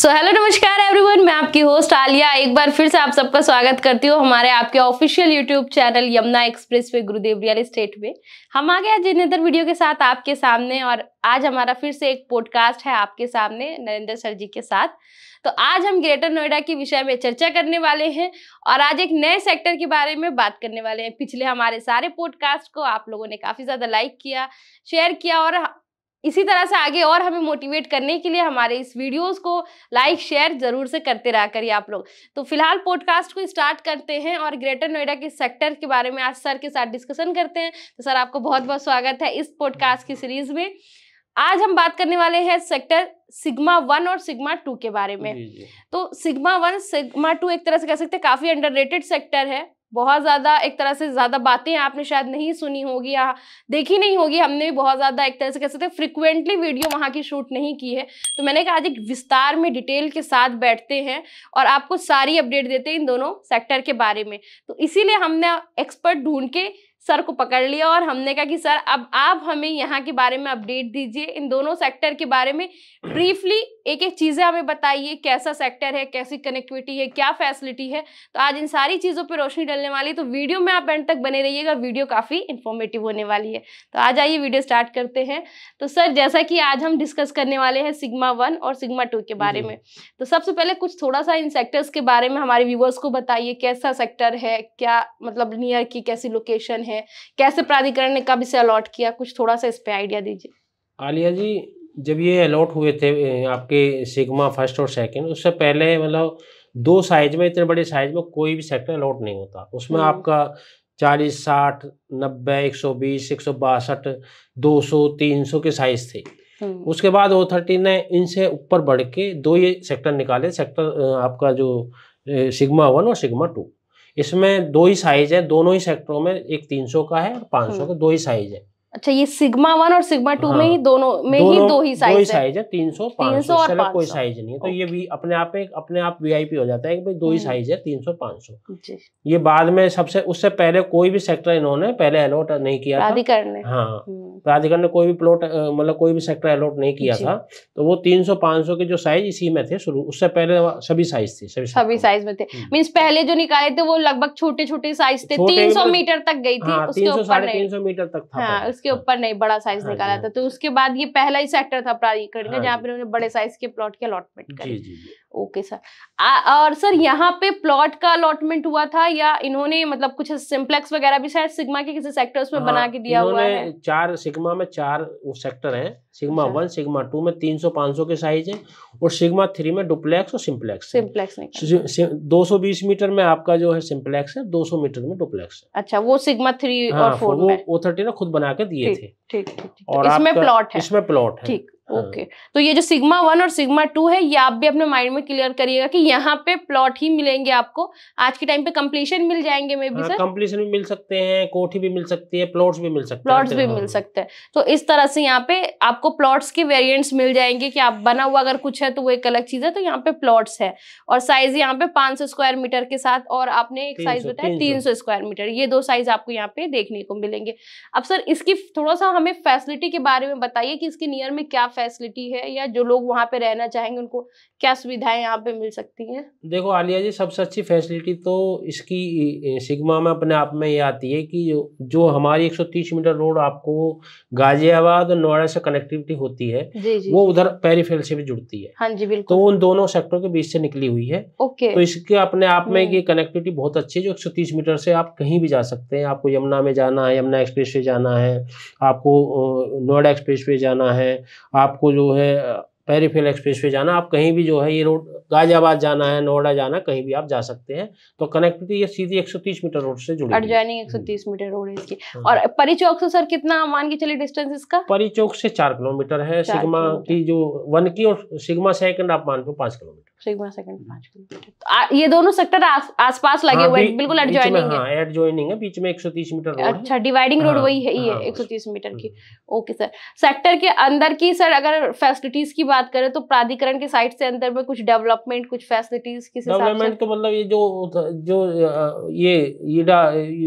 Hello नमस्कार everyone, मैं आपकी होस्ट आलिया एक बार फिर से आप सबका स्वागत करती हूँ हमारे आपके official YouTube channel Yamuna express way गुरुदेव रियल एस्टेट में। हम आ गए जिनेंद्र वीडियो के साथ आपके सामने और आज हमारा फिर से एक पॉडकास्ट है आपके सामने नरेंद्र सर जी के साथ। तो आज हम ग्रेटर नोएडा के विषय में चर्चा करने वाले हैं और आज एक नए सेक्टर के बारे में बात करने वाले हैं। पिछले हमारे सारे पॉडकास्ट को आप लोगों ने काफी ज्यादा लाइक किया, शेयर किया और इसी तरह से आगे और हमें मोटिवेट करने के लिए हमारे इस वीडियोस को लाइक शेयर जरूर से करते रहा करिए आप लोग। तो फिलहाल पॉडकास्ट को स्टार्ट करते हैं और ग्रेटर नोएडा के सेक्टर के बारे में आज सर के साथ डिस्कशन करते हैं। तो सर आपको बहुत बहुत स्वागत है इस पॉडकास्ट की सीरीज में। आज हम बात करने वाले हैं सेक्टर सिग्मा 1 और सिग्मा 2 के बारे में। तो सिग्मा 1 सिग्मा 2 एक तरह से कह सकते हैं काफी अंडररेटेड सेक्टर है। बहुत ज्यादा एक तरह से ज्यादा बातें आपने शायद नहीं सुनी होगी या देखी नहीं होगी। हमने भी बहुत ज्यादा एक तरह से कह सकते हैं फ्रिक्वेंटली वीडियो वहां की शूट नहीं की है। तो मैंने कहा आज एक विस्तार में डिटेल के साथ बैठते हैं और आपको सारी अपडेट देते हैं इन दोनों सेक्टर के बारे में। तो इसीलिए हमने एक्सपर्ट ढूंढ के सर को पकड़ लिया और हमने कहा कि सर अब आप हमें यहाँ के बारे में अपडेट दीजिए, इन दोनों सेक्टर के बारे में ब्रीफली एक एक चीजें हमें बताइए, कैसा सेक्टर है, कैसी कनेक्टिविटी है, क्या फैसिलिटी है। तो आज इन सारी चीजों पर रोशनी डालने वाली है। तो वीडियो में आप एंड तक बने रहिएगा, वीडियो काफी इंफॉर्मेटिव होने वाली है। तो आज आइए वीडियो स्टार्ट करते हैं। तो सर जैसा कि आज हम डिस्कस करने वाले हैं सिग्मा 1 और सिग्मा 2 के बारे में, तो सबसे पहले कुछ थोड़ा सा इन सेक्टर्स के बारे में हमारे व्यूअर्स को बताइए। कैसा सेक्टर है, क्या मतलब नियर की कैसी लोकेशन है, कैसे प्राधिकरण ने कब इसे अलॉट किया, कुछ थोड़ा सा इस पे आइडिया दीजिए। आलिया जी, जब ये अलॉट हुए थे आपके सिग्मा फर्स्ट और सेकंड, उससे पहले मतलब दो साइज में, इतने बड़े साइज में कोई भी सेक्टर अलॉट नहीं होता। उसमें आपका 40, 60, 90, 120, 162, 200, 300 के साइज थे। उसके बाद O30 ने इनसे ऊपर बढ़ के दो ये सेक्टर निकाले। सेक्टर आपका जो सिग्मा 1 और सिग्मा 2, इसमें दो ही साइज है। दोनों ही सेक्टरों में एक 300 का है और 500 का, दो ही साइज है। अच्छा, ये सिग्मा 1 और सिग्मा 2 में ही दोनों में ही दो ही साइज है। 300 500 और 500, कोई साइज नहीं है। तो ये भी अपने आप VIP हो जाता है कि भाई दो ही साइज है, 300 500। ये बाद में सबसे उससे पहले कोई भी सेक्टर इन्होंने पहले अलॉट नहीं किया था प्राधिकरण ने। हाँ, प्राधिकरण ने कोई भी प्लॉट मतलब कोई भी सेक्टर अलॉट नहीं किया था। तो वो 300 500 के जो साइज इसी में थे शुरू। उससे पहले सभी साइज थे, सभी साइज में थे। मींस पहले जो निकाले थे वो लगभग छोटे छोटे साइज थे, 300 मीटर तक गई थी। उसके ऊपर 300 मीटर तक था, के ऊपर नहीं बड़ा साइज निकाला था। तो उसके बाद ये पहला ही सेक्टर था प्राधिकरण का जहाँ पे उन्होंने बड़े साइज के प्लॉट की अलॉटमेंट करी। Okay sir. और सर यहाँ पे प्लॉट का अलॉटमेंट हुआ था या इन्होंने मतलब कुछ सिंप्लेक्स वगैरह भी शायद सिग्मा के किसी सेक्टर्स में बना के दिया हुआ है? चार सिग्मा में 4 सेक्टर हैं। सिग्मा 1 सिग्मा 2 में 300 500 के साइज है और सिग्मा 3 में डुप्लेक्स और सिंप्लेक्स। 220 मीटर में आपका जो है सिंप्लेक्स है, 200 मीटर में डुप्लेक्स है। अच्छा, वो सिग्मा 3 और 4 में O30 ने खुद बना के दिए थे। ठीक। और इसमें प्लॉट है। इसमें प्लॉट है। ठीक, ओके। तो ये जो सिग्मा 1 और सिग्मा 2 है, ये आप भी अपने माइंड में क्लियर करिएगा कि यहाँ पे प्लॉट ही मिलेंगे आपको। आज के टाइम पे कंप्लीशन मिल जाएंगे मे बी सर। कंप्लीशन भी मिल सकते हैं, कोठी भी मिल सकती है, प्लॉट्स भी मिल सकते हैं। तो इस तरह से यहाँ पे आपको प्लॉट्स के वेरिएंट्स मिल जाएंगे कि आप बना हुआ अगर कुछ है तो वो एक अलग चीज है। तो यहाँ पे प्लॉट्स है और साइज यहाँ पे 500 स्क्वायर मीटर के साथ, और आपने एक साइज बताया 300 स्क्वायर मीटर। ये दो साइज आपको यहाँ पे देखने को मिलेंगे। अब सर इसकी थोड़ा सा हमें फैसिलिटी के बारे में बताइए कि इसके नियर में क्या फैसिलिटी है या जो लोग वहां पे रहना चाहेंगे उनको क्या सुविधाएं यहाँ पे मिल सकती हैं? देखो आलिया जी, सबसे अच्छी फैसिलिटी तो इसकी सिग्मा में अपने आप में ये आती है कि जो हमारी 130 मीटर रोड आपको गाजियाबाद और नोएडा से कनेक्टिविटी होती है, वो उधर पेरिफेरल से भी जुड़ती है। हाँ जी, बिल्कुल। तो उन दोनों सेक्टरों के बीच से निकली हुई है। ओके। तो इसके अपने आप में ये कनेक्टिविटी बहुत अच्छी है। जो 130 मीटर से आप कहीं भी जा सकते हैं। आपको यमुना में जाना है, यमुना एक्सप्रेस वे जाना है, आपको नोएडा एक्सप्रेस वे जाना है, आपको जो है पेरिफेरल एक्सप्रेस वे जाना, आप कहीं भी जो है ये रोड गाजियाबाद जाना है, नोएडा जाना, कहीं भी आप जा सकते हैं। तो कनेक्टिविटी ये सीधी 130 मीटर रोड से जुड़ी है। एडजॉइनिंग 130 मीटर रोड है इसकी। और परी चौक से सर कितना मान के चलिए डिस्टेंस इसका? परी चौक से 4 किलोमीटर है। सिग्मा की जो 1 की और सिग्मा सेकंड आप मान लो 5 किलोमीटर। Sigma second 5 kilometre. ये दोनों सेक्टर आसपास लगे हुए हैं, बिल्कुल एडजॉइनिंग है। हाँ, एडजॉइनिंग है, बीच में 130 मीटर रोड है। अच्छा, डिवाइडिंग रोड वही है, ये 130 मीटर की। ओके सर, सेक्टर के अंदर की सर अगर फैसिलिटीज की बात करें तो प्राधिकरण के साइड से अंदर में कुछ डेवलपमेंट, कुछ फैसिलिटीज किस हिसाब से? डेवलपमेंट तो मतलब ये जो ये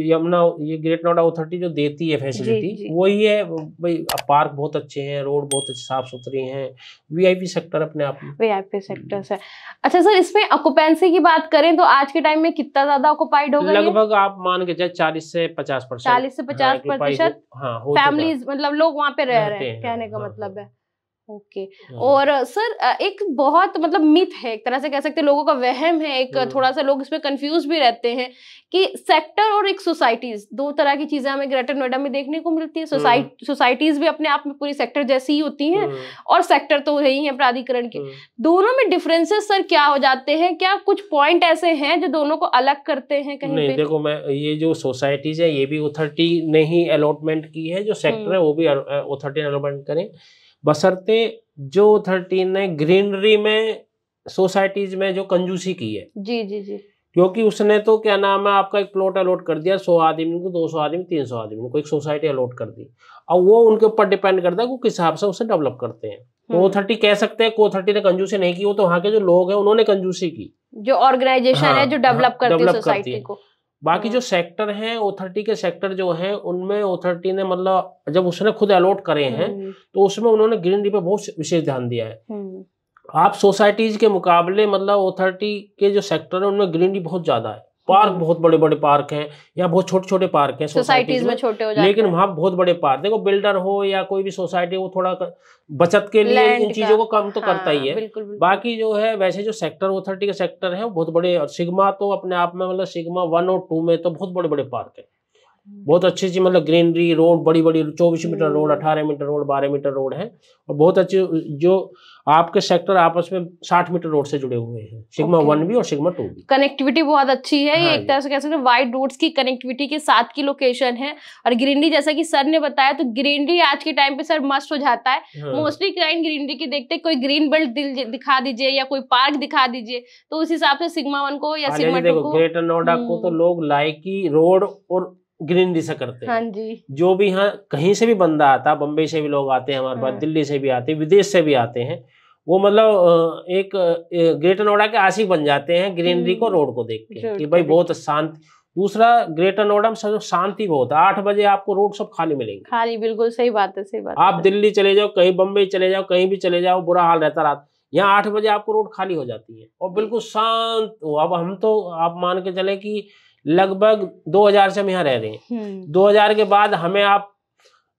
यमुना, ये ग्रेट नोएडा अथॉरिटी जो देती है फैसिलिटी वही है भाई। पार्क बहुत अच्छे हैं, रोड बहुत अच्छे साफ सुथरी हैं, वीआईपी सेक्टर अपने आप में वीआईपी सेक्टर है। अच्छा सर, इसमें ऑक्यूपेंसी की बात करें तो आज के टाइम में कितना ज्यादा ऑक्युपाइड होगा? लगभग आप मान के चलिए 40 से 50%। 40 से 50% फैमिलीज, मतलब लोग वहाँ पे रह रहे हैं, कहने का मतलब है। ओके। और सर एक बहुत मतलब मिथ है, एक तरह से कह सकते हैं, लोगों का वहम है, एक थोड़ा सा लोग इसमें कंफ्यूज भी रहते हैं कि सेक्टर और एक सोसाइटीज, दो तरह की चीजें हमें ग्रेटर नोएडा में देखने को मिलती है। सोसाइटीज भी अपने आप में पूरी सेक्टर जैसी ही होती हैं, और सेक्टर तो यही है प्राधिकरण के। दोनों में डिफरेंसेस सर क्या हो जाते हैं? क्या कुछ पॉइंट ऐसे हैं जो दोनों को अलग करते हैं कहीं नहीं पे? देखो, मैं ये जो सोसाइटीज है ये भी अथॉरिटी ने ही अलॉटमेंट की है, जो सेक्टर है वो भी अथॉरिटी ने अलॉटमेंट करें, बशर्ते जो अथॉरिटी ने ग्रीनरी में सोसाइटीज में जो कंजूसी की है। जी जी जी। क्योंकि उसने तो क्या नाम है, आपका एक प्लॉट अलॉट कर दिया 100 आदमी को, 200 आदमी, 300 आदमी को एक सोसाइटी अलॉट कर दी। अब वो उनके ऊपर डिपेंड करता है कि किस हिसाब से उसे डेवलप करते हैं। तो अथॉरिटी कह सकते हैं को अथॉरिटी ने कंजूसी नहीं की, वो तो वहाँ के जो लोग हैं उन्होंने कंजूसी की, जो ऑर्गेनाइजेशन है जो डेवलप करती है सोसाइटी को। बाकी जो सेक्टर हैं अथॉरिटी के सेक्टर जो हैं उनमें अथॉरिटी ने मतलब जब उसने खुद अलॉट करे हैं तो उसमें उन्होंने ग्रीनरी पे बहुत विशेष ध्यान दिया है। आप सोसाइटीज के मुकाबले मतलब अथॉरिटी के जो सेक्टर है उनमें ग्रीनरी बहुत ज्यादा है। पार्क बहुत बड़े बड़े पार्क हैं, या बहुत छोटे छोटे पार्क हैं सोसाइटीज में छोटे हो जाते हैं, लेकिन वहाँ बहुत बड़े पार्क, देखो बिल्डर हो या कोई भी सोसाइटी वो थोड़ा बचत के लिए इन चीजों को कम तो करता ही है। बिल्कुल। बाकी जो है वैसे जो सेक्टर अथॉरिटी के सेक्टर है वो बहुत बड़े, और सिग्मा तो अपने आप में मतलब सिग्मा 1 और 2 में तो बहुत बड़े बड़े पार्क है, बहुत अच्छी मतलब ग्रीनरी, रोड बड़ी बड़ी 24 metre road, 18 metre road, 12 metre road है, और बहुत अच्छे जो आपके सेक्टर आपस में 60 मीटर रोड से जुड़े हुए हैं, सिग्मा 1 भी और सिग्मा 2 भी। कनेक्टिविटी बहुत अच्छी है। ये एक तरह से कह सकते हैं वाइड रोड्स की कनेक्टिविटी के साथ की लोकेशन है। और ग्रीनरी जैसा कि सर ने बताया, तो ग्रीनरी आज के टाइम पे सर मस्ट हो जाता है। मोस्टली क्लाइंट ग्रीनरी की देखते, कोई ग्रीन बेल्ट दिखा दीजिए या कोई पार्क दिखा दीजिए, तो उस हिसाब से सिग्मा 1 को या सिग्मा 2 को, ग्रेटर नोएडा को तो लोग लाइकी रोड और ग्रीनरी से करते हैं। हाँ जी। जो भी यहाँ कहीं से भी बंदा आता, बम्बई से भी लोग आते हैं हमारे पास, दिल्ली से भी आते हैं, विदेश से भी आते हैं, वो मतलब एक ग्रेटर नोएडा के आशिक बन जाते हैं ग्रीनरी को, रोड को देख के कि भाई बहुत शांत। दूसरा, ग्रेटर नोएडा में शांति बहुत है, 8 बजे आपको रोड सब खाली मिलेंगे, खाली। बिल्कुल सही बात है, सही बात। आप दिल्ली चले जाओ, कहीं बम्बई चले जाओ, कहीं भी चले जाओ, बुरा हाल रहता रात। यहाँ 8 बजे आपको रोड खाली हो जाती है और बिल्कुल शांत। अब हम तो आप मान के चले कि लगभग 2000 से हम यहाँ रह रहे हैं। 2000 के बाद हमें आप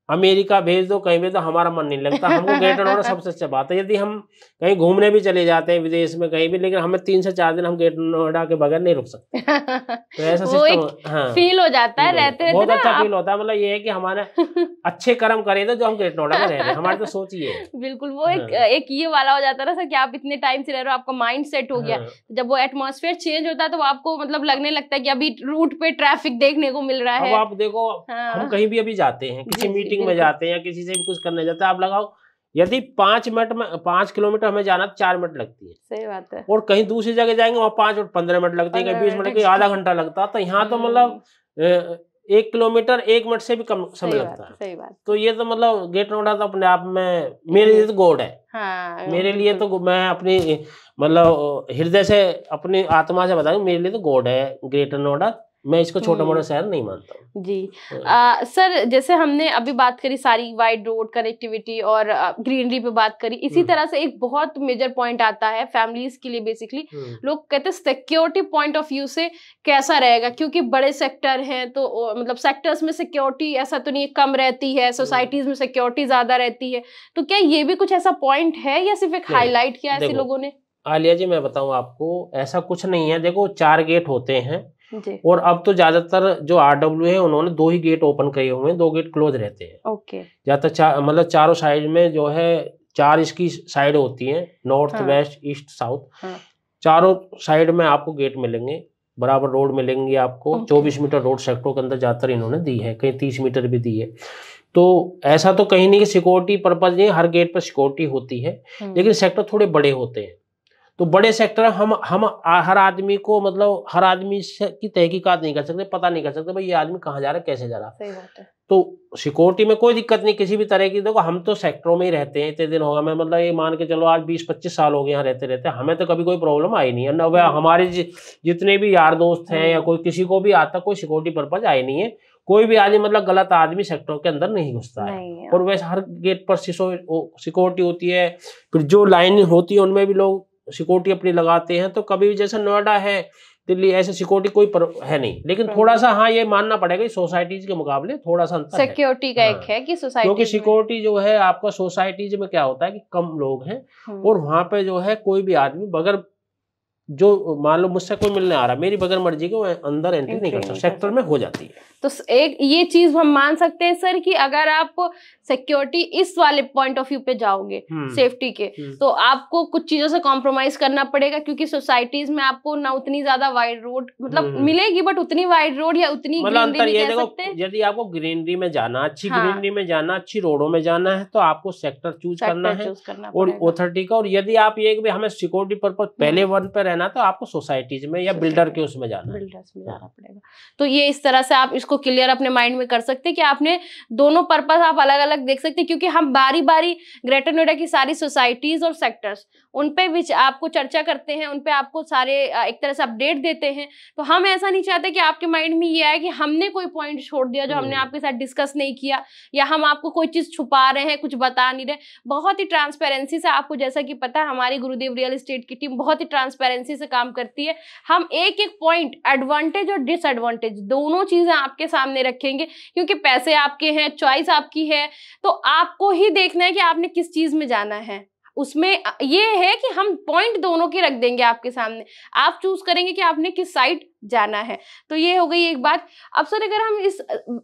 अमेरिका भेज दो, कहीं भी, तो हमारा मन नहीं लगता। हमको ग्रेटर नोएडा सबसे अच्छा बात है। यदि हम कहीं घूमने भी चले जाते हैं विदेश में कहीं भी, लेकिन हमें 3 से 4 दिन हम ग्रेटर नोएडा के बगैर नहीं रुक सकते। तो ऐसा सिस्टम, हाँ, फील हो जाता है, रहते बहुत अच्छा फील होता है। मतलब ये है कि हमारे अच्छे कर्म करे तो जो हम ग्रेटर नोएडा में रह रहे हैं, हमारी तो सोच ये है। बिल्कुल, वो एक ये वाला हो जाता है ना सर, कि आप इतने टाइम से रह रहे हो, आपका माइंड सेट हो गया। जब वो एटमॉस्फेयर चेंज होता है तो आपको मतलब लगने लगता है कि अभी रूट पे ट्रैफिक देखने को मिल रहा है। अब आप देखो, हम कहीं भी अभी जाते हैं, किसी मीटिंग में जाते हैं या किसी से भी कुछ करने जाते हैं, आप लगाओ यदि 5 मिनट में 5 किलोमीटर हमें जाना 4 मिनट लगती है। सही बात है। और कहीं दूसरी जगह जाएंगे वहाँ 5 और 15 मिनट लगती है, कहीं 20 मिनट, कहीं आधा घंटा लगता है। तो यहाँ तो मतलब 1 किलोमीटर 1 मिनट से भी कम समय लगता है। सही बात। तो ये तो मतलब ग्रेटर नोएडा तो अपने आप में मेरे लिए तो गॉड है। मेरे लिए तो मैं अपनी मतलब हृदय से अपनी आत्मा से बता दूं, मेरे लिए तो गॉड है ग्रेटर नोएडा। मैं इसको छोटा मोटा शहर नहीं मानता हूँ जी। सर जैसे हमने अभी बात करी सारी वाइड रोड कनेक्टिविटी और ग्रीनरी पे बात करी, इसी तरह से एक बहुत मेजर पॉइंट आता है फैमिलीज के लिए। बेसिकली लोग कहते हैं सिक्योरिटी पॉइंट ऑफ व्यू से कैसा रहेगा, क्योंकि बड़े सेक्टर हैं तो मतलब सेक्टर्स में सिक्योरिटी ऐसा तो नहीं कम रहती है, सोसाइटीज में सिक्योरिटी ज्यादा रहती है, तो क्या ये भी कुछ ऐसा पॉइंट है या सिर्फ एक हाईलाइट किया ऐसे लोगों ने? आलिया जी, मैं बताऊं आपको, ऐसा कुछ नहीं है। देखो 4 गेट होते हैं और अब तो ज्यादातर जो RW है उन्होंने 2 ही गेट ओपन किए हुए हैं, 2 गेट क्लोज रहते हैं। ओके। ज्यादातर मतलब चारों साइड में जो है 4 इसकी साइड होती हैं, नॉर्थ, वेस्ट, ईस्ट, साउथ। चारों साइड में आपको गेट मिलेंगे, बराबर रोड मिलेंगी आपको। 24 मीटर रोड सेक्टरों के अंदर ज्यादातर इन्होंने दी है, कहीं 30 मीटर भी दी है। तो ऐसा तो कहीं नहीं कि सिक्योरिटी पर्पज नहीं, हर गेट पर सिक्योरिटी होती है, लेकिन सेक्टर थोड़े बड़े होते हैं। तो बड़े सेक्टर हम हर आदमी को मतलब हर आदमी की तहकीकात नहीं कर सकते, पता नहीं कर सकते भाई ये आदमी कहाँ जा रहा है, कैसे जा रहा है। सही बात है। तो सिक्योरिटी में कोई दिक्कत नहीं किसी भी तरह की। देखो हम तो सेक्टरों में ही रहते हैं, इतने दिन होगा, मैं मतलब ये मान के चलो आज 20-25 साल हो गए यहाँ रहते रहते, हमें तो कभी कोई प्रॉब्लम आई नहीं है ना। वह हमारे जितने भी यार दोस्त हैं या कोई किसी को भी आता कोई सिक्योरिटी पर्पज आई नहीं है। कोई भी आदमी मतलब गलत आदमी सेक्टर के अंदर नहीं घुसता है। और वैसे हर गेट पर सिक्योरिटी होती है, फिर जो लाइन होती है उनमें भी लोग सिक्योरिटी अपनी लगाते हैं। तो कभी भी जैसे नोएडा है, दिल्ली, ऐसे सिक्योरिटी कोई है नहीं। लेकिन थोड़ा सा हाँ ये मानना पड़ेगा सोसाइटीज के मुकाबले थोड़ा सा अंतर है। सिक्योरिटी का एक है कि सोसाइटी, क्योंकि सिक्योरिटी जो है आपका सोसाइटीज में क्या होता है कि कम लोग हैं और वहां पे जो है कोई भी आदमी बगैर, जो मान लो मुझसे कोई मिलने आ रहा है, मेरी बगैर मर्जी के वो अंदर एंट्री नहीं कर सकता, सेक्टर में हो जाती है। तो एक ये चीज हम मान सकते हैं सर कि अगर आप सिक्योरिटी इस वाले पॉइंट ऑफ व्यू पे जाओगे सेफ्टी के, तो आपको कुछ चीजों से कॉम्प्रोमाइज करना पड़ेगा, क्योंकि सोसाइटीज में आपको ना उतनी ज्यादा वाइड रोड मतलब मिलेगी, बट उतनी वाइड रोड या उतनी मतलब ये देखो, यदि आपको ग्रीनरी में जाना, अच्छी ग्रीनरी में जाना, अच्छी रोडों में जाना है तो आपको सेक्टर चूज करना है और अथॉरिटी का। और यदि आप ये भी हमें सिक्योरिटी पर्पज पहले वन पे रहना तो आपको सोसाइटीज में या बिल्डर के उसमें जाना, बिल्डर्स में जाना पड़ेगा। तो ये इस तरह से आप इसको क्लियर अपने माइंड में कर सकते हैं कि आपने दोनों पर्पस आप अलग अलग देख सकते हैं, क्योंकि हम बारी बारी ग्रेटर नोएडा की सारी सोसाइटीज और सेक्टर्स उन पे भी आपको चर्चा करते हैं, उन पे आपको सारे एक तरह से अपडेट देते हैं। तो हम ऐसा नहीं चाहते कि आपके माइंड में ये आए कि हमने कोई पॉइंट छोड़ दिया जो हमने आपके साथ डिस्कस नहीं किया, या हम आपको कोई चीज छुपा रहे हैं, कुछ बता नहीं रहे। बहुत ही ट्रांसपेरेंसी से, आपको जैसा कि पता है हमारी गुरुदेव रियल एस्टेट की टीम बहुत ही ट्रांसपेरेंसी से काम करती है। हम एक एक पॉइंट, एडवांटेज और डिसएडवांटेज दोनों चीजें आपके सामने रखेंगे, क्योंकि पैसे आपके हैं, चॉइस आपकी है, तो आपको ही देखना है कि आपने किस चीज में जाना है। उसमें ये है कि हम पॉइंट दोनों के रख देंगे आपके सामने, आप चूज करेंगे कि आपने किस साइड जाना है। तो ये हो गई एक बात। अब सर अगर हम इस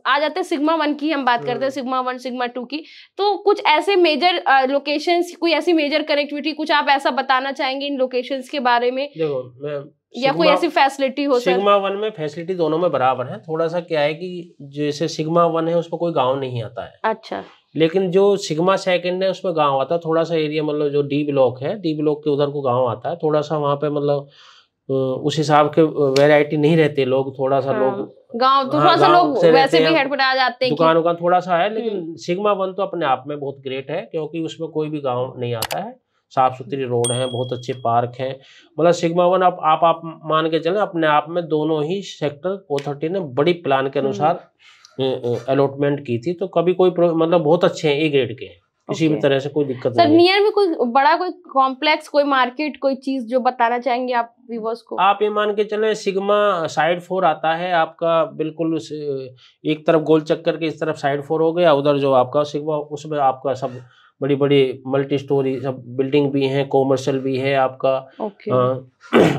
आ जाते हैं सिग्मा 1 की हम बात करते हैं, सिग्मा 1 सिग्मा 2 की, तो कुछ ऐसे मेजर लोकेशंस, कोई ऐसी मेजर कनेक्टिविटी, कुछ आप ऐसा बताना चाहेंगे इन लोकेशंस के बारे में? देखो या कोई ऐसी फैसिलिटी हो? सिग्मा 1 में फैसिलिटी दोनों में बराबर है। थोड़ा सा क्या है कि जैसे सिग्मा 1 है उसमें कोई गांव नहीं आता है। अच्छा। लेकिन जो सिग्मा 2 है उसमें गांव आता है, थोड़ा सा एरिया, मतलब जो डी ब्लॉक है, डी ब्लॉक के उधर को गांव आता है थोड़ा सा। वहाँ पे मतलब उस हिसाब के वैरायटी नहीं रहते लोग, थोड़ा सा लोग गांव थोड़ा सा लोग वैसे भी हेडफोन आ जाते हैं, दुकान उकान थोड़ा सा है। लेकिन सिग्मा 1 तो अपने आप में बहुत ग्रेट है, क्योंकि उसमें कोई भी गाँव नहीं आता है, साफ सुथरी रोड है, बहुत अच्छे पार्क हैं। मतलब सिग्मा 1 आप मान के चले अपने आप में दोनों ही सेक्टर अथॉरिटी ने बड़ी प्लान के अनुसार अलॉटमेंट की थी। तो कभी कोई मतलब बहुत अच्छे हैं, ए ग्रेड के, किसी भी तरह से कोई दिक्कत नहीं है। सर नियर में कोई बड़ा कोई कॉम्प्लेक्स, कोई मार्केट, कोई चीज जो बताना चाहेंगे आप व्यूअर्स को? आप ये मान के चले सिग्मा साइड 4 आता है आपका, बिल्कुल एक तरफ गोल चक्कर के इस तरफ साइड 4 हो गया, उधर जो आपका सिग्मा उसमें आपका सब बड़ी बड़ी मल्टी स्टोरी सब बिल्डिंग भी हैं, कॉमर्शियल भी है आपका।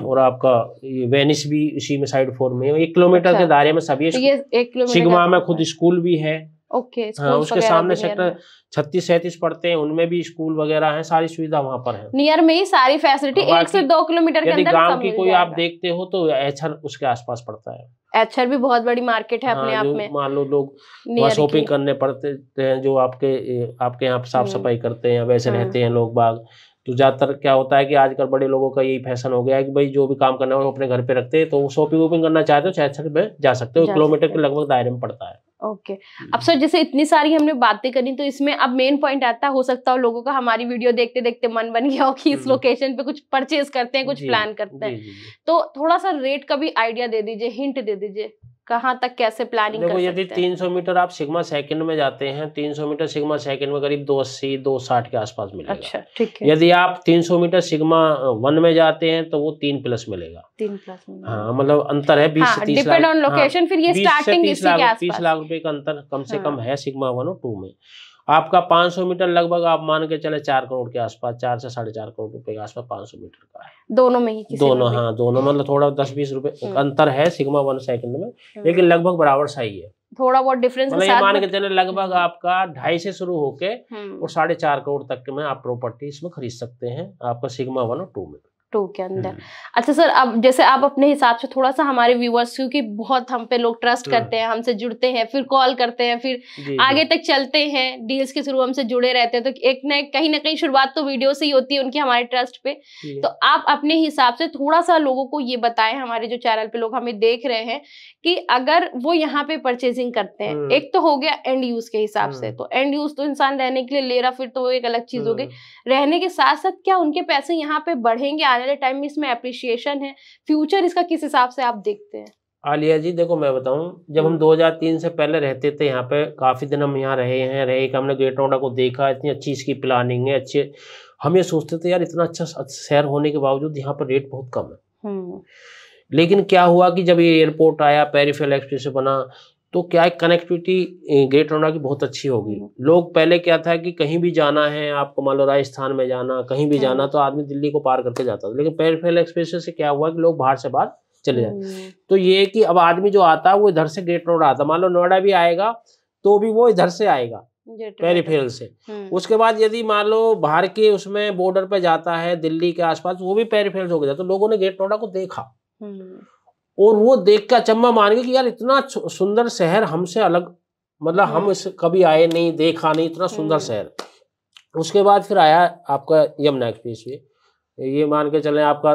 और आपका ये वेनिस भी इसी में साइड 4 में 1 किलोमीटर के दायरे में सभी। सिग्मा में खुद स्कूल भी है। हाँ, उसके सामने सेक्टर 36-37 पड़ते हैं, उनमें भी स्कूल वगैरह हैं, सारी सुविधा वहाँ पर है। नियर में ही सारी फैसिलिटी 1 से 2 किलोमीटर के अंदर। गांव की कोई आप देखते हो तो एचर उसके आसपास पड़ता है। एचर भी बहुत बड़ी मार्केट है अपने आप में। मान लो लोग वहाँ शॉपिंग करने पड़ते हैं, जो आपके यहाँ साफ सफाई करते हैं, वैसे रहते हैं लोग बाग। तो ज्यादातर क्या होता है कि आजकल बड़े लोगों का यही फैशन हो गया है कि भाई जो भी काम करना है वो अपने घर पे रखते हैं, तो शॉपिंग वॉपिंग करना चाहते हो चाहे में जा सकते हो, किलोमीटर के लगभग दायरे में पड़ता है। ओके। अब सर जैसे इतनी सारी हमने बातें करी, तो इसमें अब मेन पॉइंट आता है, हो सकता है लोगों का हमारी वीडियो देखते देखते मन बन गया हो कि इस लोकेशन पे कुछ परचेज करते हैं, कुछ प्लान करते हैं, तो थोड़ा सा रेट का भी आइडिया दे दीजिए, हिंट दे दीजिए, कहाँ तक कैसे प्लानिंग कर सकते हैं? यदि 300 मीटर आप सिग्मा 2 में जाते हैं, 300 मीटर सिग्मा 2 में करीब 280-260 के आसपास मिलेगा। अच्छा, ठीक है। यदि आप 300 मीटर सिग्मा 1 में जाते हैं तो वो 3+ मिलेगा। 3+ मिलेगा। हाँ, मतलब अंतर है 20 से 30 लाख। Depend on location. फिर ये स्टार्टिंग इसी के आसपास 30 लाख रुपए का अंतर कम से कम है सिग्मा 1 और 2 में। आपका 500 मीटर लगभग आप मान के चले 4 करोड़ के आसपास, 4 से 4.5 करोड़ रुपए के आसपास 500 मीटर का है। दोनों में ही? दोनों, हाँ दोनों, मतलब थोड़ा 10-20 रुपए अंतर है सिग्मा 1 2 में, लेकिन लगभग बराबर सही है। थोड़ा बहुत डिफरेंस मतलब ये मान के चले लगभग आपका 2.5 से शुरू होके और 4.5 करोड़ तक में आप प्रॉपर्टी इसमें खरीद सकते हैं, आपका सिग्मा 1 और 2 में। 2 के अंदर। अच्छा सर, अब जैसे आप अपने हिसाब से थोड़ा सा हमारे व्यूअर्स, क्योंकि बहुत हम पे लोग ट्रस्ट करते हैं, हमसे जुड़ते हैं, फिर कॉल करते हैं, फिर आगे तक चलते हैं, डील्स के थ्रू हमसे जुड़े रहते हैं, तो एक न कहीं ना कहीं शुरुआत तो वीडियो से ही होती है उनकी हमारे ट्रस्ट पे। तो आप अपने हिसाब से थोड़ा सा लोगों को ये बताएं, हमारे जो चैनल पे लोग हमें देख रहे हैं, कि अगर वो यहाँ पे परचेजिंग करते हैं, एक तो हो गया एंड यूज के हिसाब से, तो एंड यूज तो इंसान रहने के लिए ले रहा, फिर तो वो एक अलग चीज हो गई, रहने के साथ साथ क्या उनके पैसे यहाँ पे बढ़ेंगे आने वाले टाइम में, इसमें एप्रिसिएशन है, फ्यूचर इसका किस हिसाब से आप देखते हैं? आलिया जी देखो, मैं बताऊं, जब हम 2003 से पहले रहते थे यहाँ पे, काफी दिन हम यहाँ रहे कि हमने ग्रेटर नोएडा को देखा, इतनी अच्छी इसकी प्लानिंग है, अच्छे, हम ये सोचते थे यार इतना अच्छा शहर होने के बावजूद यहाँ पर रेट बहुत कम है। लेकिन क्या हुआ कि जब ये एयरपोर्ट आया, पेरिफेरल एक्सप्रेस बना, तो क्या है, कनेक्टिविटी ग्रेटर नोएडा की बहुत अच्छी होगी। लोग पहले क्या था कि कहीं भी जाना है आपको, मान लो राजस्थान में जाना, कहीं भी जाना, तो आदमी दिल्ली को पार करके जाता था। लेकिन पेरिफेरल एक्सप्रेस से क्या हुआ कि लोग बाहर से बाहर चले जाते। तो ये कि अब आदमी जो आता है वो इधर से ग्रेटर नोएडा आता, मान लो नोएडा भी आएगा तो भी वो इधर से आएगा पेरिफेरल से। उसके बाद यदि मान लो बाहर के उसमें बॉर्डर पे जाता है दिल्ली के आसपास, वो भी पेरिफेरल हो गया। तो लोगों ने ग्रेटर नोएडा को देखा और वो देख कर अचंभा मान गए कि यार इतना सुंदर शहर हमसे अलग, मतलब हम इस कभी आए नहीं, देखा नहीं, इतना सुंदर शहर। उसके बाद फिर आया आपका यमुना एक्सप्रेस वे, ये मान के चले आपका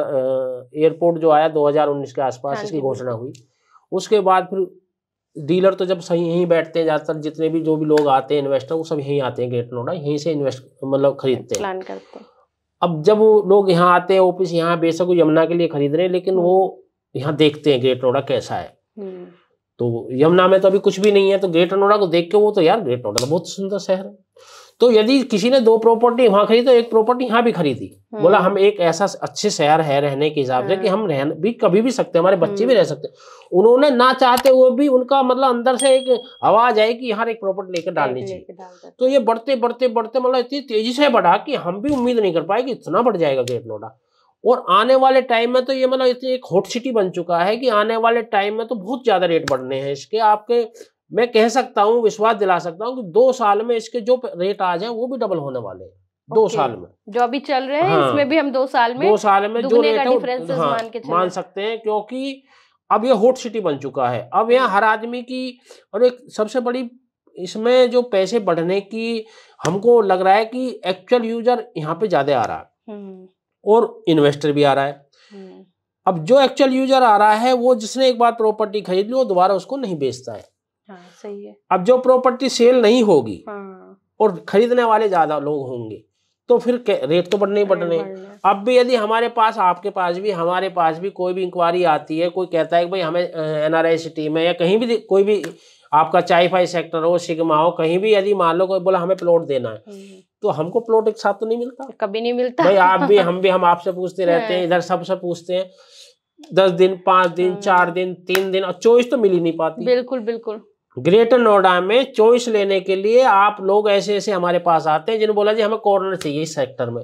एयरपोर्ट जो आया 2019 के आसपास इसकी घोषणा हुई। उसके बाद फिर डीलर तो जब सही यहीं बैठते हैं, ज्यादातर जितने भी जो भी लोग आते हैं इन्वेस्टर, वो सब यहीं आते हैं ग्रेटर नोएडा, यहीं से इन्वेस्ट मतलब खरीदते हैं, प्लान करते हैं। अब जब वो लोग यहाँ आते हैं, ऑफिस यहाँ बेशक वो यमुना के लिए खरीद रहे हैं, लेकिन वो यहाँ देखते हैं ग्रेटर नोएडा कैसा है। तो यमुना में तो अभी कुछ भी नहीं है, तो ग्रेटर नोएडा को देख के वो तो यार ग्रेटर नोएडा तो बहुत सुंदर शहर है। तो यदि किसी ने 2 प्रॉपर्टी वहां खरीदी तो एक प्रॉपर्टी यहाँ भी खरीदी, बोला हम एक ऐसा अच्छे शहर है रहने के हिसाब से कि हम रह भी कभी भी सकते हैं, हमारे बच्चे भी रह सकते हैं। उन्होंने ना चाहते हुए भी उनका मतलब अंदर से एक आवाज आई कि यहाँ एक प्रॉपर्टी लेकर डालनी चाहिए। तो ये बढ़ते बढ़ते बढ़ते मतलब इतनी तेजी से बढ़ा कि हम भी उम्मीद नहीं कर पाए कि इतना बढ़ जाएगा ग्रेटर नोएडा। और आने वाले टाइम में तो ये मतलब इतनी एक हॉट सिटी बन चुका है कि आने वाले टाइम में तो बहुत ज्यादा रेट बढ़ने हैं इसके। आपके मैं कह सकता हूँ, विश्वास दिला सकता हूँ कि 2 साल में इसके जो रेट आज हैं वो भी डबल होने वाले हैं। 2 साल में जो अभी चल रहे हैं, इसमें भी हम 2 साल में जो रेट है मान सकते हैं, क्योंकि अब ये हॉट सिटी बन चुका है। अब यहाँ हर आदमी की, और एक सबसे बड़ी इसमें जो पैसे बढ़ने की हमको लग रहा है कि एक्चुअल यूजर यहाँ पे ज्यादा आ रहा है और इन्वेस्टर भी आ रहा है। अब जो एक्चुअल यूजर आ रहा है वो जिसने एक बार प्रॉपर्टी खरीद ली वो दोबारा उसको नहीं बेचता है। हाँ, सही है। अब जो प्रॉपर्टी सेल नहीं होगी और खरीदने वाले ज्यादा लोग होंगे तो फिर रेट तो बढ़ने ही बढ़ने। अब भी यदि हमारे पास, आपके पास भी, हमारे पास भी कोई भी इंक्वायरी आती है, कोई कहता है कि भाई हमें NRI सिटी में या कहीं भी, कोई भी आपका चाई-फाई सेक्टर हो, सिग्मा हो, कहीं भी यदि मान लो कोई बोला हमें प्लॉट देना है, तो हमको प्लॉट एक साथ तो नहीं मिलता, कभी नहीं मिलता भाई। आप भी हम आपसे पूछते रहते हैं, इधर सबसे पूछते हैं, 10 दिन 5 दिन 4 दिन 3 दिन, और चॉइस तो मिल ही नहीं पाती। बिल्कुल बिल्कुल। ग्रेटर नोएडा में चॉइस लेने के लिए आप लोग ऐसे ऐसे हमारे पास आते हैं जिन्होंने बोला जी हमें कॉर्नर चाहिए इस सेक्टर में,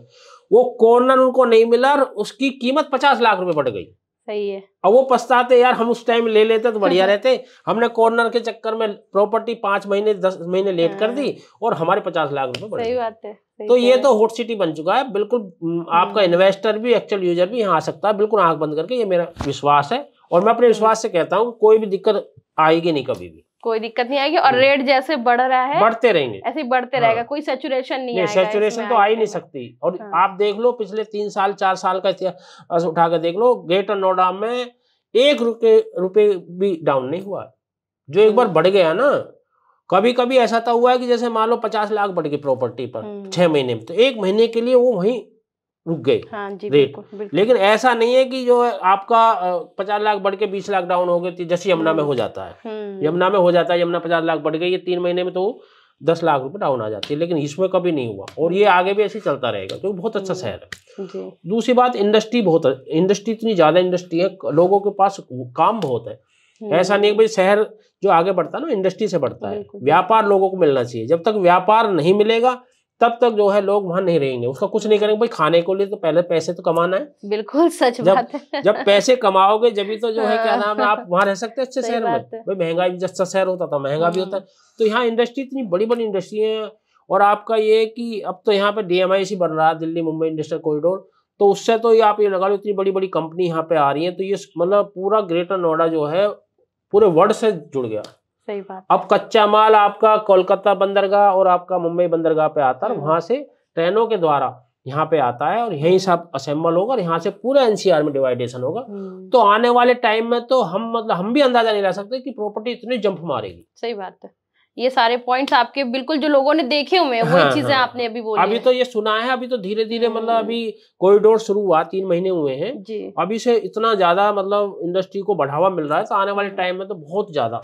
वो कॉर्नर उनको नहीं मिला और उसकी कीमत 50 लाख रुपए बढ़ गई। सही है। और वो पछताते यार हम उस टाइम ले लेते तो बढ़िया रहते, हमने कॉर्नर के चक्कर में प्रॉपर्टी 5 महीने 10 महीने लेट कर दी और हमारे 50 लाख रुपए बढ़ गए। सही बात है। तो ये तो हॉट सिटी बन चुका है बिल्कुल। आपका इन्वेस्टर भी, एक्चुअल यूजर भी यहाँ आ सकता है बिल्कुल आंख बंद करके, ये मेरा विश्वास है। और मैं अपने विश्वास से कहता हूँ कोई भी दिक्कत आएगी नहीं, कभी भी कोई दिक्कत नहीं आएगी। और रेट जैसे बढ़ रहा है, बढ़ते रहेंगे, ऐसे ही बढ़ते रहेगा, कोई सैचुरेशन नहीं आएगा। सैचुरेशन तो आ ही नहीं सकती। और आप देख लो पिछले 3 साल 4 साल का इतिहास उठा कर देख लो, ग्रेटर नोएडा में 1 रुपए भी डाउन नहीं हुआ। जो एक बार बढ़ गया ना, कभी कभी ऐसा तो हुआ है कि जैसे मान लो 50 लाख बढ़ गई प्रॉपर्टी पर 6 महीने में, तो 1 महीने के लिए वो वहीं रुक गए। हाँ जी, रेट। लेकिन ऐसा नहीं है कि जो है आपका 50 लाख बढ़ के 20 लाख डाउन हो गए, जैसे यमुना में हो जाता है। यमुना में हो जाता है, यमुना 50 लाख बढ़ गई, ये 3 महीने में तो 10 लाख रुपए डाउन आ जाती है। लेकिन इसमें कभी नहीं हुआ और ये आगे भी ऐसे चलता रहेगा, क्योंकि बहुत अच्छा शहर है। दूसरी बात, इंडस्ट्री बहुत है, इंडस्ट्री इतनी ज्यादा इंडस्ट्री है, लोगों के पास काम बहुत है। ऐसा नहीं है भाई शहर जो आगे बढ़ता है ना इंडस्ट्री से बढ़ता है। व्यापार लोगों को मिलना चाहिए, जब तक व्यापार नहीं मिलेगा तब तक जो है लोग वहां नहीं रहेंगे, उसका कुछ नहीं करेंगे। भाई खाने को लिए तो पहले पैसे तो कमाना है। बिल्कुल सच बात है। जब पैसे कमाओगे जब तो जो है क्या नाम है, आप वहां रह सकते हैं अच्छे शहर में। भाई महंगा भी, अच्छा शहर होता था महंगा भी होता है। तो यहाँ इंडस्ट्री इतनी बड़ी बड़ी इंडस्ट्री है। और आपका ये कि अब तो यहाँ पे DMIC बन रहा है, दिल्ली मुंबई इंडस्ट्रियल कॉरिडोर, तो उससे तो ये आप ये लगा लो इतनी बड़ी बड़ी कंपनी यहाँ पे आ रही है, तो ये मतलब पूरा ग्रेटर नोएडा जो है पूरे वर्ल्ड से जुड़ गया। सही बात। अब कच्चा माल आपका कोलकाता बंदरगाह और आपका मुंबई बंदरगाह पे आता है, वहां से ट्रेनों के द्वारा यहाँ पे आता है और यहीं सब असेंबल होगा और यहाँ से पूरा एनसीआर में डिवाइडेशन होगा। तो आने वाले टाइम में तो हम भी अंदाजा नहीं लगा सकते कि प्रॉपर्टी इतनी जंप मारेगी। सही बात है। ये सारे पॉइंट्स आपके बिल्कुल जो लोगों ने देखे हुए हैं वही चीजें आपने अभी बोली। अभी तो ये सुना है, अभी तो धीरे धीरे मतलब अभी कॉरिडोर शुरू हुआ 3 महीने हुए हैं जी। अभी से इतना ज्यादा मतलब इंडस्ट्री को बढ़ावा मिल रहा है, तो आने वाले टाइम में तो बहुत ज्यादा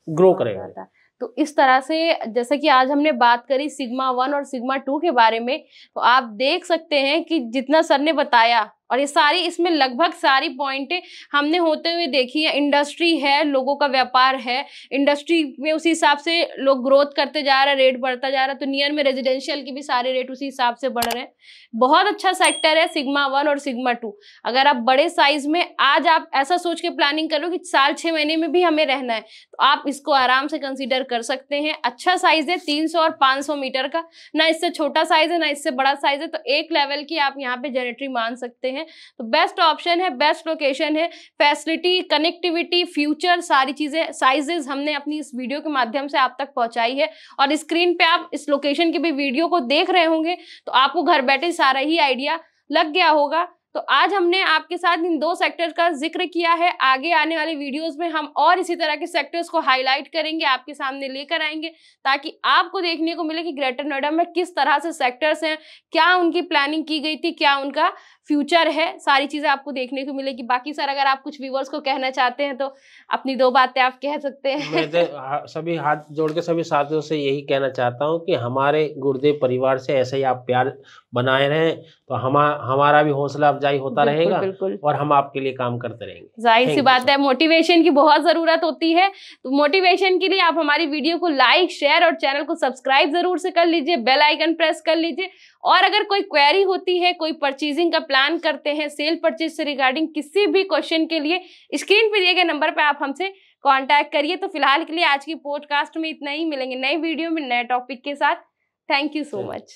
ग्रो करेगा। तो इस तरह से जैसे कि आज हमने बात करी सिग्मा 1 और सिग्मा 2 के बारे में, तो आप देख सकते हैं कि जितना सर ने बताया और ये सारी इसमें लगभग सारी पॉइंटें हमने होते हुए देखी है। इंडस्ट्री है, लोगों का व्यापार है, इंडस्ट्री में उसी हिसाब से लोग ग्रोथ करते जा रहे हैं, रेट बढ़ता जा रहा है, तो नियर में रेजिडेंशियल की भी सारे रेट उसी हिसाब से बढ़ रहे हैं। बहुत अच्छा सेक्टर है सिग्मा 1 और सिग्मा 2। अगर आप बड़े साइज में आज आप ऐसा सोच के प्लानिंग करो कि साल 6 महीने में भी हमें रहना है, तो आप इसको आराम से कंसिडर कर सकते हैं। अच्छा साइज है 300 और 500 मीटर का, ना इससे छोटा साइज है ना इससे बड़ा साइज है, तो एक लेवल की आप यहाँ पे जेनेटरी मान सकते हैं। तो बेस्ट ऑप्शन है, बेस्ट लोकेशन है, फैसिलिटी, कनेक्टिविटी, फ्यूचर, सारी चीजें, साइजेस हमने अपनी इस वीडियो के माध्यम से आप तक पहुंचाई है। और स्क्रीन पे आप इस लोकेशन की भी वीडियो को देख रहे होंगे, तो आपको घर बैठे सारा ही आइडिया लग गया होगा। तो आज हमने आपके साथ इन 2 सेक्टर का जिक्र किया है। आगे आने वाले वीडियोस में हम और इसी तरह के सेक्टर्स को हाईलाइट करेंगे, आपके सामने लेकर आएंगे, ताकि आपको देखने को मिले कि ग्रेटर नोएडा में किस तरह से सेक्टर्स हैं, क्या उनकी प्लानिंग की गई थी, क्या उनका फ्यूचर है, सारी चीजें आपको देखने को मिलेगी। बाकी सर अगर आप कुछ व्यूअर्स को कहना चाहते हैं तो अपनी 2 बातें आप कह सकते हैं। मैं सभी हाथ जोड़ के सभी साथियों से यही कहना चाहता हूँ कि हमारे गुरुदेव परिवार से ऐसे ही आप प्यार बनाए रहें, तो हमारा भी हौसला अफजाई होता रहेगा और हम आपके लिए काम करते रहेंगे। जाहिर सी बात है, मोटिवेशन की बहुत जरूरत होती है, तो मोटिवेशन के लिए आप हमारी वीडियो को लाइक, शेयर और चैनल को सब्सक्राइब जरूर से कर लीजिए, बेल आइकन प्रेस कर लीजिए। और अगर कोई क्वेरी होती है, कोई परचेजिंग का प्लान करते हैं, सेल परचेज से रिगार्डिंग किसी भी क्वेश्चन के लिए स्क्रीन पे दिए गए नंबर पे आप हमसे कांटेक्ट करिए। तो फिलहाल के लिए आज की पॉडकास्ट में इतना ही, मिलेंगे नई वीडियो में नए टॉपिक के साथ। Thank you so much.